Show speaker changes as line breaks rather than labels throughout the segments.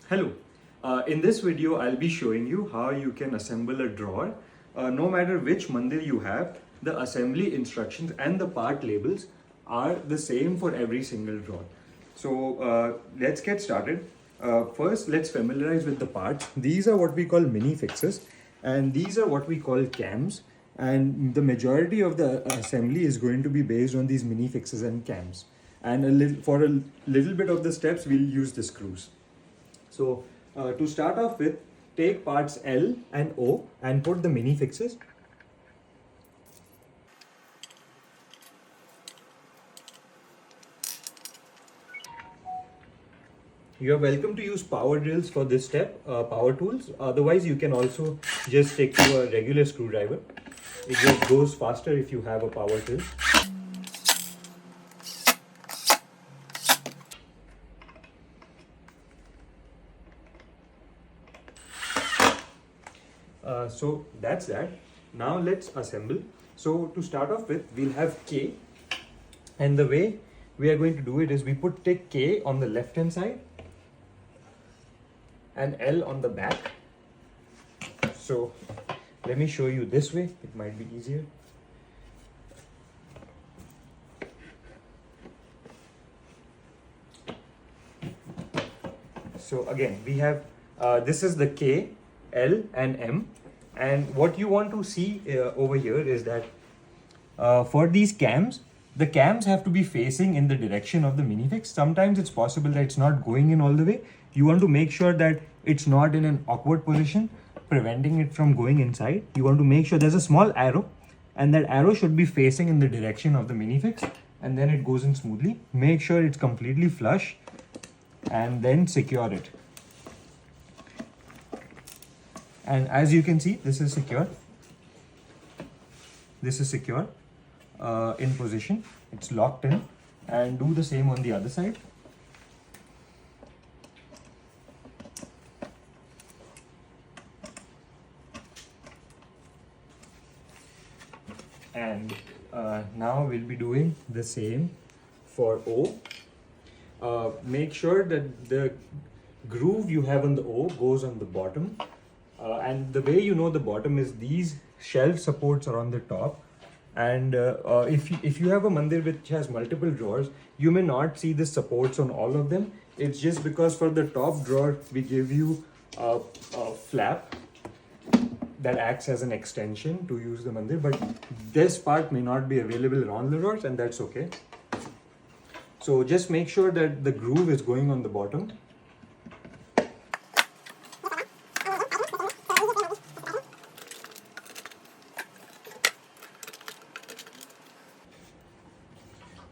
Hello. In this video, I'll be showing you how you can assemble a drawer. No matter which mandir you have, the assembly instructions and the part labels are the same for every single drawer. So let's get started. First, let's familiarize with the parts. These are what we call mini fixes, and these are what we call cams. And the majority of the assembly is going to be based on these mini fixes and cams. And for a little bit of the steps, we'll use the screws. So to start off with, take parts L and O and put the mini fixes. You are welcome to use power drills for this step, power tools. Otherwise, you can also just stick to a regular screwdriver. It just goes faster if you have a power drill. So that's that. Now let's assemble. So to start off with, we'll have K, and the way we are going to do it is we take K on the left hand side and L on the back. So let me show you this way, it might be easier. So again, we have this is the K, L and M, and what you want to see over here is that for these cams, the cams have to be facing in the direction of the minifix. Sometimes it's possible that it's not going in all the way. You want to make sure that it's not in an awkward position, preventing it from going inside. You want to make sure there's a small arrow, and that arrow should be facing in the direction of the minifix, and then it goes in smoothly. Make sure it's completely flush and then secure it. And as you can see, this is secure. This is secure in position. It's locked in. And do the same on the other side. And now we'll be doing the same for O. Make sure that the groove you have on the O goes on the bottom. And the way you know the bottom is these shelf supports are on the top. And if you have a mandir which has multiple drawers, you may not see the supports on all of them. It's just because for the top drawer, we give you a flap that acts as an extension to use the mandir. But this part may not be available in all the drawers, and that's okay. So just make sure that the groove is going on the bottom.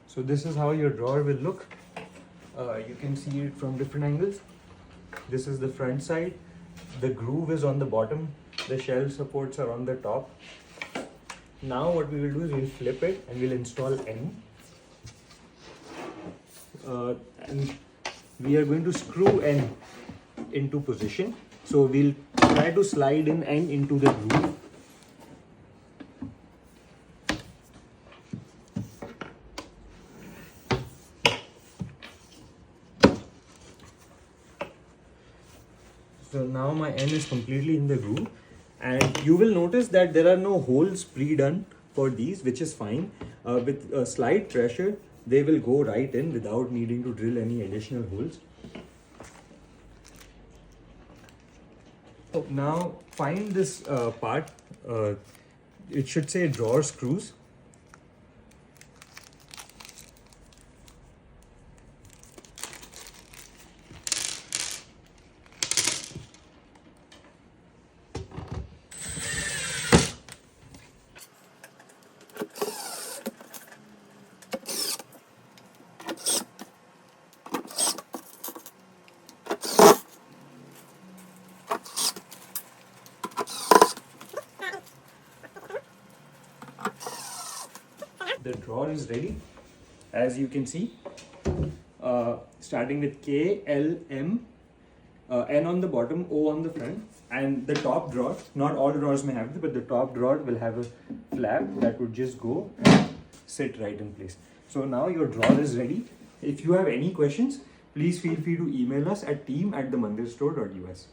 So this is how your drawer will look. You can see it from different angles. This is the front side. The groove is on the bottom. The shelf supports are on the top. Now what we will do is we'll flip it and we'll install N. And we are going to screw N into position. So we'll try to slide in N into the groove. So now my N is completely in the groove, and you will notice that there are no holes pre-done for these, which is fine. With a slight pressure, they will go right in without needing to drill any additional holes. So now find this part. It should say drawer screws. The drawer is ready, as you can see, starting with K, L, M, N on the bottom, O on the front, and the top drawer, not all drawers may have this, but the top drawer will have a flap that would just go and sit right in place. So now your drawer is ready. If you have any questions, please feel free to email us at team@themandirstore.us.